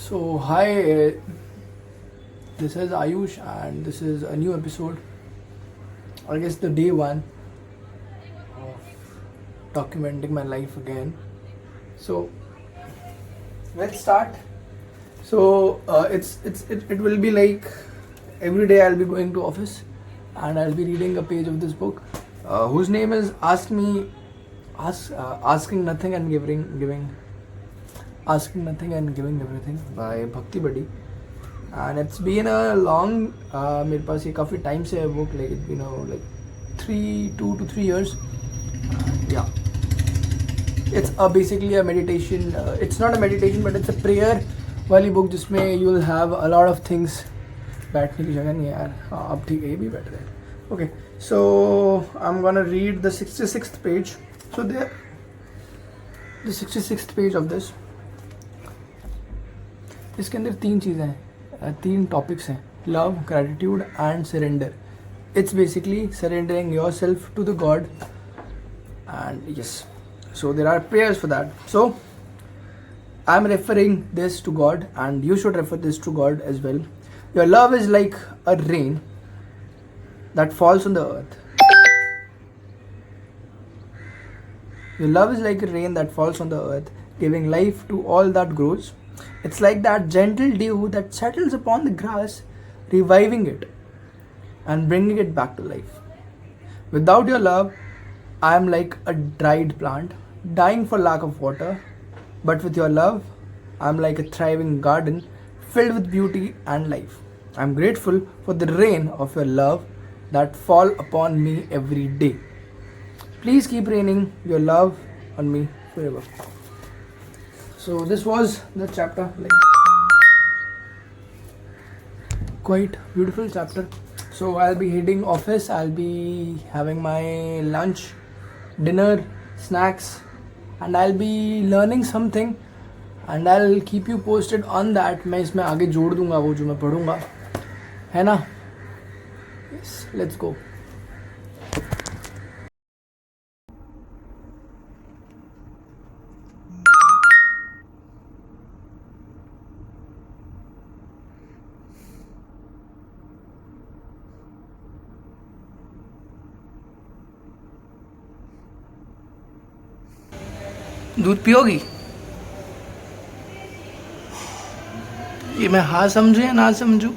So, hi, this is Ayush, and this is a new episode. I guess the day one of documenting my life again. So, let's start. So, it will be like every day I'll be going to office and I'll be reading a page of this book, whose name is Asking Nothing and Giving Everything by Bhakti Buddy. And it's been a long मेरे पास ये काफ़ी time से है book like it's been like 2 to 3 years. Yeah, it's basically a meditation. It's not a meditation but it's a prayer वाली book जिसमें you'll have a lot of things. बैठने की जगह नहीं है यार. हाँ अब ठीक है, ये भी बैठ गए. Okay, so I'm gonna read the 66th page. So there, the 66th page of this. इसके अंदर तीन चीज़ें हैं, तीन टॉपिक्स हैं: love, gratitude and surrender. It's basically surrendering yourself to the god. And yes, so there are prayers for that. So I'm referring this to God and you should refer this to God as well. Your love is like a rain that falls on the earth. Your love is like a rain that falls on the earth, giving life to all that grows. It's like that gentle dew that settles upon the grass, reviving it and bringing it back to life. Without your love, I am like a dried plant, dying for lack of water. But with your love, I am like a thriving garden, filled with beauty and life. I am grateful for the rain of your love that fall upon me every day. Please keep raining your love on me forever. So this was the chapter, like quite beautiful chapter. So I'll be heading office, I'll be having my lunch, dinner, snacks, and I'll be learning something and I'll keep you posted on that. मैं इसमें आगे जोड़ दूंगा वो जो मैं पढ़ूंगा, है ना? Yes, let's go. दूध पियोगी? ये मैं हाँ समझूं या ना समझूं?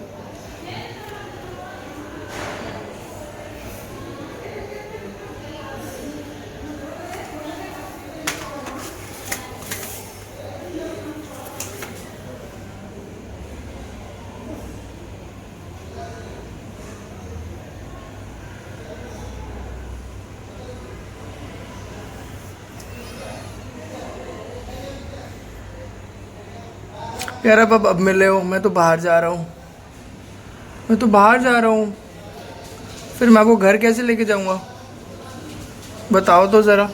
यार अब मिले हो, मैं तो बाहर जा रहा हूँ, फिर मैं वो घर कैसे लेके जाऊँगा बताओ तो ज़रा.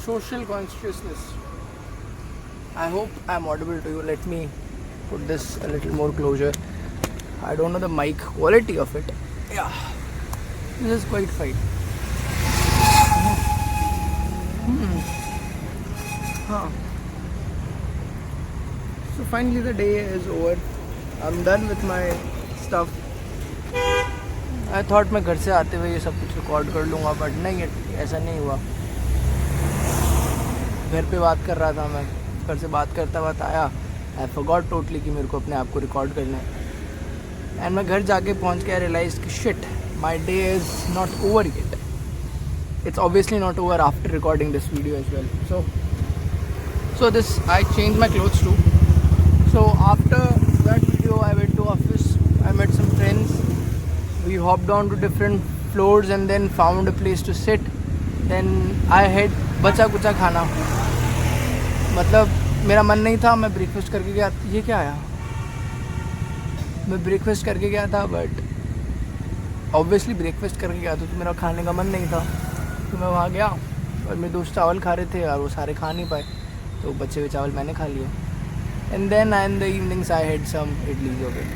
Social consciousness. I hope I'm audible to you. Let me put this a little more closer. I don't know the mic quality of it. Yeah, this is quite fine. So finally the day is over. I'm done with my stuff. I thought मैं घर से आते हुए ये सब कुछ record कर लूँगा, बट नहीं, ऐसा नहीं हुआ. घर पे बात कर रहा था मैं, घर से बात करता हुआ आया, आई फॉरगॉट टोटली कि मेरे को अपने आप को रिकॉर्ड करना है. एंड मैं घर जाके पहुंच के रियलाइज कि shit, my day is not over yet. It's obviously not over after recording this video as well. So this I change my clothes too. So after that video I went to office, I met some friends, we hopped on to different floors and then found a place to sit. Then I had बचा कुचा खाना, मतलब मेरा मन नहीं था, मैं breakfast करके गया। ये क्या आया? मैं ब्रेकफास्ट करके गया था, बट ऑब्वियसली ब्रेकफास्ट करके गया तो मेरा खाने का मन नहीं था। तो मैं वहाँ गया और मेरे दोस्त चावल खा रहे थे और वो सारे खा नहीं पाए, तो बचे हुए चावल मैंने खा लिए। And then in the evenings I had some idlis of it,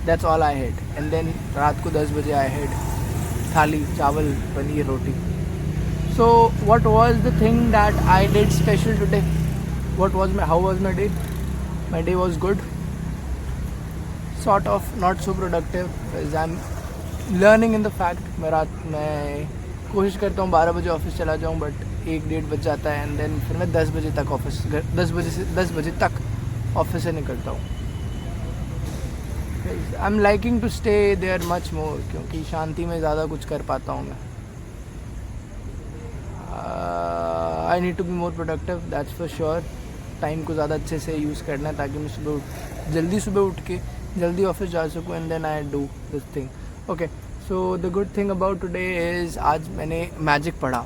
that's all I had. And then रात को 10 बजे I had thali, chawal, paneer, roti. So what was the thing that I did special today? How was my day? My day was good. Sort of not so productive because I'm learning in the fact मैं कोशिश करता हूँ 12 बजे office चला जाऊँ, but 1-1:30 बज जाता है। एंड देन फिर मैं 10 बजे तक 10 बजे तक ऑफिस से निकलता हूँ। I am liking to stay there much more, क्योंकि शांति में ज़्यादा कुछ कर पाता हूँ मैं। I need to be more productive, that's for sure. Time को ज़्यादा अच्छे से यूज़ करना है ताकि मैं जल्दी सुबह उठ के जल्दी ऑफिस जा सकूँ। And then I do this thing. Okay, so the good thing about today is आज मैंने मैजिक पढ़ा।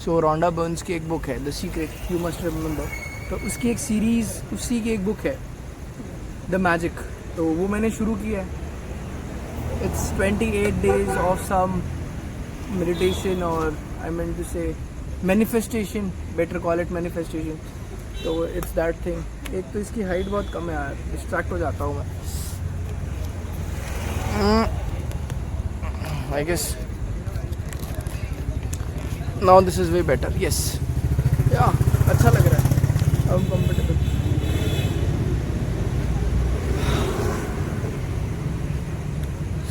सो रोंडा बर्न्स की एक बुक है the secret, you must remember. तो उसकी एक सीरीज़, उसी की एक बुक है द मैजिक, तो वो मैंने शुरू किया है। It's 28 days of some meditation, और I mean to say manifestation, better call it manifestation. तो इट्स दैट थिंग। एक तो इसकी हाइट बहुत कम है यार, डिस्ट्रैक्ट हो जाता हूँ मैं। I guess now this is way better. Yes, या अच्छा लग रहा है, अब कंफर्टेबल।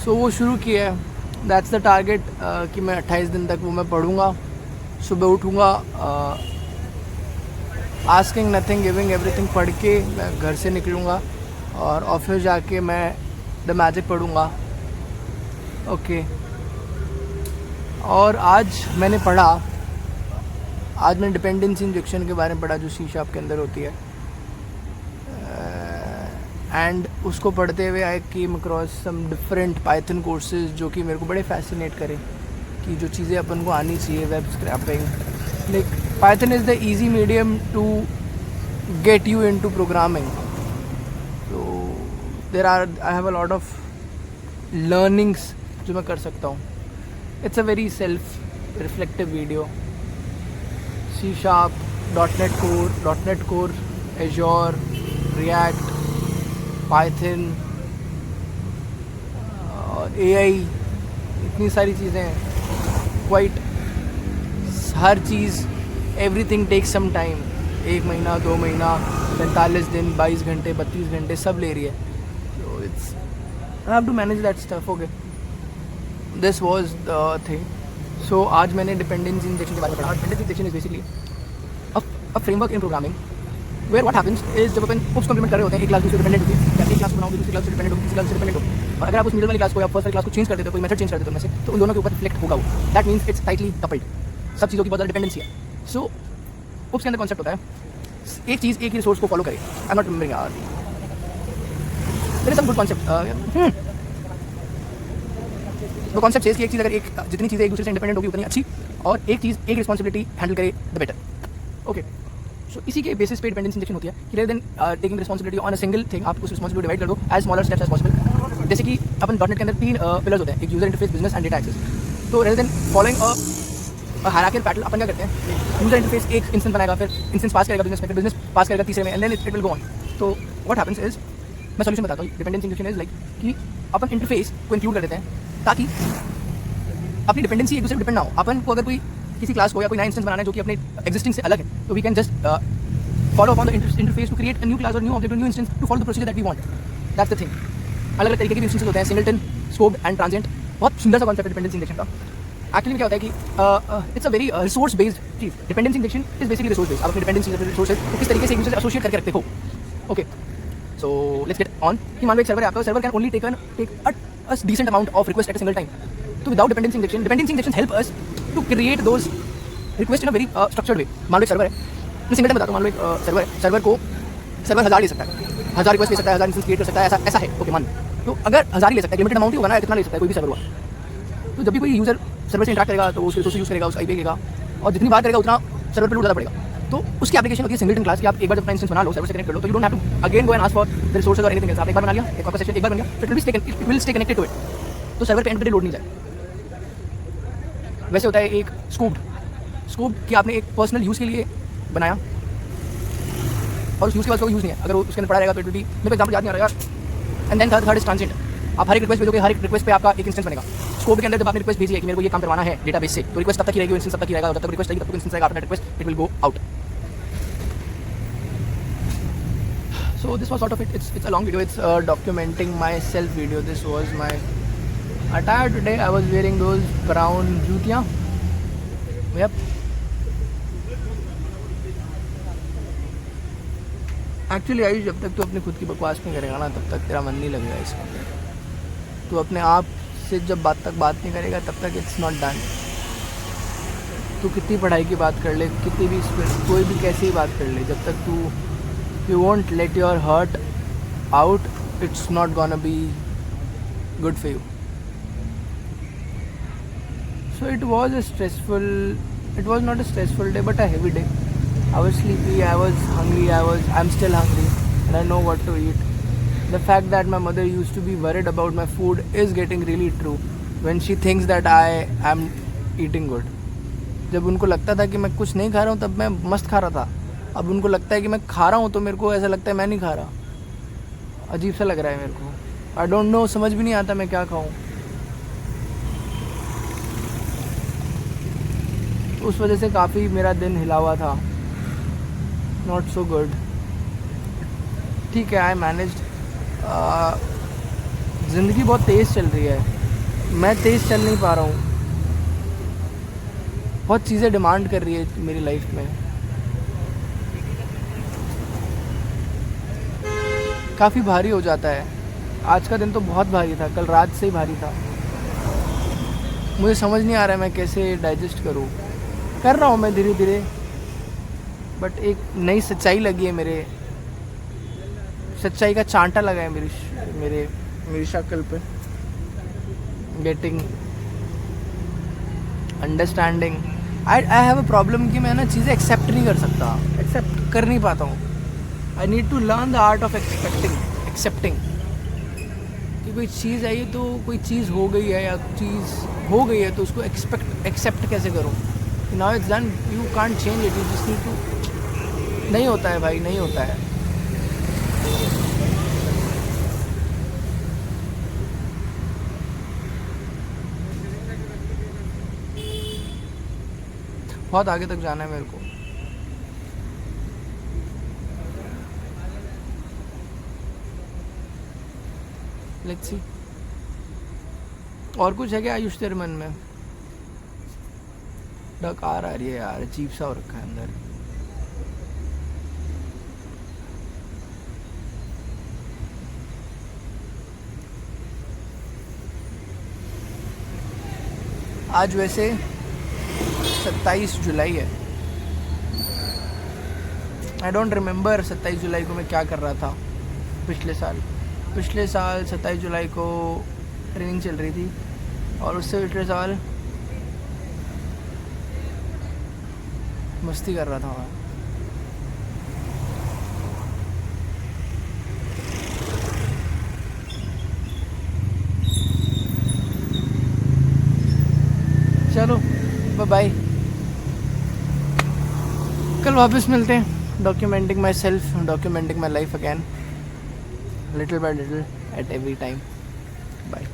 सो वो शुरू किया है, दैट्स द टारगेट कि मैं 28 दिन तक वो मैं पढ़ूँगा। सुबह उठूँगा, आस्किंग नथिंग गिविंग एवरीथिंग पढ़ के मैं घर से निकलूँगा और ऑफिस जाके मैं द मैजिक पढ़ूँगा। ओके, और आज मैंने डिपेंडेंसी इंजेक्शन के बारे में पढ़ा, जो शीशा आपके अंदर होती है। एंड उसको पढ़ते हुए I came across some different Python courses जो कि मेरे को बड़े फैसिनेट करें, कि जो चीज़ें अपन को आनी चाहिए, web scraping. Like Python is the easy medium to get you into programming. तो I have a lot of learnings जो मैं कर सकता हूँ। It's a very self reflective video. C#, .NET Core, Azure, React, Python, AI, इतनी सारी चीज़ें हैं। क्वाइट हर चीज़, एवरीथिंग टेक्स सम टाइम। 1 महीना, 2 महीना, 45 दिन, 22 घंटे, 32 घंटे सब ले रही है। So it's I have to manage that stuff. Okay, this was the thing. So आज मैंने डिपेंडेंसी इंजेक्शन के बारे में पढ़ा। Dependency injection is basically a framework in programming where what happens is जब अपन उप्स कॉम्प्लीमेंट कर रहे होते हैं, एक क्लास दूसरे डिपेंडेंट होती है, या एक क्लास को बनाओगे दूसरी क्लास से डिपेंडेंट होगी, तीसरी क्लास से डिपेंडेंट होगी। और अगर आप उस मिडिल वाली क्लास को या फर्स्ट वाली क्लास को चेंज कर देते हो, कोई मेथड चेंज कर देते हो उनमें से, तो उन दोनों के ऊपर रिफ्लेक्ट होगा वो। That means it's tightly coupled, सब चीज़ों की बहुत ज़्यादा डिपेंडेंसी है। सो उप्स के अंदर कॉन्सेप्ट होता है एक चीज़ एक ही रिसोर्स को फॉलो करे। आई एम नॉट रिमेंबरिंग यार, there is some good concept. वो कॉन्सेप्ट है कि एक चीज़ अगर जितनी चीज़ें एक दूसरे से इंडिपेंडेंट होगी उतनी अच्छी, और एक चीज़ एक रिस्पॉन्सिबिलिटी हैंडल करे द बेटर। ओके, सो इसी के बेसिस पे डिपेंडेंसी इंजेक्शन होती है कि rather than taking responsibility on a single thing, आप उस रिस्पॉन्सिबिलिटी डिवाइड कर दो as smaller steps as possible. जैसे कि अपन डॉटनेट के अंदर 3 पिलर्स होते हैं, एक user interface, business and data access. तो rather than following a hierarchical pattern, अपन क्या करते हैं, यूजर इंटरफेस एक इंस्टेंस बनाएगा, फिर इंस्टेंस पास करेगा बिजनेस में, फिर बिजनेस पास करेगा तीसरे में, and then it will go on. तो व्हाट हैपेंस इज, मैं सॉल्यूशन बताता हूँ। डिपेंडेंसी इंजेक्शन इज लाइक कि अपन इंटरफेस को इंक्लूड कर देते हैं ताकि अपनी डिपेंडेंसी एक दूसरे पर डिपेंड ना हो। अपन को अगर कोई किसी क्लास को या कोई नया इंस्टेंस बनाना है जो कि अपने एग्जिस्टिंग से अलग है, तो we can just follow upon the interface to create a new class or new object or new instance to follow the procedure that we want. That's the thing. अलग-अलग तरीके के इंस्टेंसेस होते हैं, सिंगलटन, स्कोप्ड एंड ट्रांजिएंट। बहुत सुंदर सा concept है dependency injection का। एक्चुअली क्या होता है कि it's a very resource based चीज। Dependency injection is basically resource based. आप अपनी डिपेंडेंसी रिसोर्सेज को किस तरीके से एक दूसरे से एसोसिएट करके रखते हो। Okay, so let's get on. कि मान लो एक सर्वर है आपका, server can only take a decent amount of request at a single time. तो without dependency injection help us to create those request in a very structured way. मान लो एक सर्वर है, मैं सिंगल टाइम बताता हूँ। मान लो एक सर्वर है, सर्वर 1000 ले सकता है, 1000 रिक्वेस्ट ले सकता है, 1000 इंस्टेंस क्रिएट कर सकता है, ऐसा है। ओके, मान तो अगर 1000 ही ले सकता है, लिमिटेड अमाउंट ही होगा ना, कितना ले सकता है कोई भी सर्वर हुआ। तो जब भी कोई यूजर सर्वर से इंटरेक्ट करेगा तो उसके रिसोर्स यूज़ करेगा, उसका आईपी देगा, और जितनी बार करेगा उतना सर्वर पर लोड ज़्यादा पड़ेगा। तो उसकी एप्लीकेशन होती है सिंगलटन क्लास कि आप एक बार जब अपना इंस्टेंस बना लो, सर्वर से कनेक्ट कर लो, तो you don't have to again go and ask for the resources और एनीथिंग एल्स। आप एक बार बना लिया, एक आपका सेशन एक बार बन गया, it will stay connected to it, तो सर्वर पे एंड पे लोड नहीं जाए। वैसे होता है एक स्कूप कि आपने एक पर्सनल यूज़ के लिए बनाया और उस यूज़ के बाद कोई यूज़ नहीं है, अगर उसके अंदर पड़ा रहेगा तो इट विल बी, मेरे को एग्जाम्पल याद नहीं आ रहा यार। And then third is transit. आप हर एक रिक्वेस्ट भेजोगे, हर एक रिक्वेस्ट पे आपका एक इंस्टेंस बनेगा। स्कोप के अंदर जब आपने रिक्वेस्ट भेजी है कि मेरे को ये काम करवाना है डेटाबेस से, तो रिक्वेस्ट तब तक ही रहेगी, इंस्टेंस तब तक ही रहेगा, और जब तक रिक्वेस्ट रहेगी तब तक इंस्टेंस रहेगा, after that request it will go out. So this was sort of it. It's a long video. It's documenting myself video. This was my attire today. I was wearing those brown jutiyan. Yep. Actually Ayush, जब तक तू अपनी खुद की बकवास नहीं करेगा ना, तब तक तेरा मन नहीं लगेगा इसके अंदर। तू अपने आप से जब बात नहीं करेगा, तब तक इट्स नॉट डन। तू कितनी पढ़ाई की बात कर ले, कितनी भी कोई भी कैसी ही बात कर ले, जब तक तू you won't let your heart out, it's not gonna be good for you. So it was not a stressful day, but a heavy day. I was sleepy, I was hungry, I'm still hungry, and I know what to eat. The fact that my mother used to be worried about my food is getting really true when she thinks that I am eating good. जब उनको लगता था कि मैं कुछ नहीं खा रहा हूँ, तब मैं मस्त खा रहा था। अब उनको लगता है कि मैं खा रहा हूँ, तो मेरे को ऐसा लगता है मैं नहीं खा रहा। अजीब सा लग रहा है मेरे को। आई डोंट नो, समझ भी नहीं आता मैं क्या खाऊँ। उस वजह से काफ़ी मेरा दिन हिला हुआ था, नॉट सो गुड। ठीक है, आई मैनेज्ड। ज़िंदगी बहुत तेज़ चल रही है, मैं तेज़ चल नहीं पा रहा हूँ। बहुत चीज़ें डिमांड कर रही है मेरी लाइफ में। काफ़ी भारी हो जाता है। आज का दिन तो बहुत भारी था, कल रात से ही भारी था। मुझे समझ नहीं आ रहा है मैं कैसे डाइजेस्ट करूँ। कर रहा हूँ मैं धीरे धीरे, बट एक नई सच्चाई लगी है मेरे, सच्चाई का चांटा लगा है मेरी शक्ल पे। Getting understanding. I have a problem कि मैं ना चीज़ें एक्सेप्ट नहीं कर सकता, एक्सेप्ट कर नहीं पाता हूँ। I need to learn the art of accepting कि कोई चीज़ आई तो कोई चीज़ हो गई है, या चीज़ हो गई है तो उसको एक्सेप्ट कैसे करूँ। Now it's done, you can't change it, you just need to. नहीं होता है भाई, नहीं होता है। बहुत आगे तक जाना है मेरे को। Let's see. और कुछ है क्या आयुष तेरे मन में? डकार आ रही है यार, अजीब सा हो रखा है अंदर। आज वैसे 27 जुलाई है। आई डोंट रिमेम्बर 27 जुलाई को मैं क्या कर रहा था। पिछले साल 27 जुलाई को ट्रेनिंग चल रही थी, और उससे पिछले साल मस्ती कर रहा था मैं। चलो बाय बाय, कल वापस मिलते हैं। Documenting myself, documenting my life again, little by little at every time. Bye.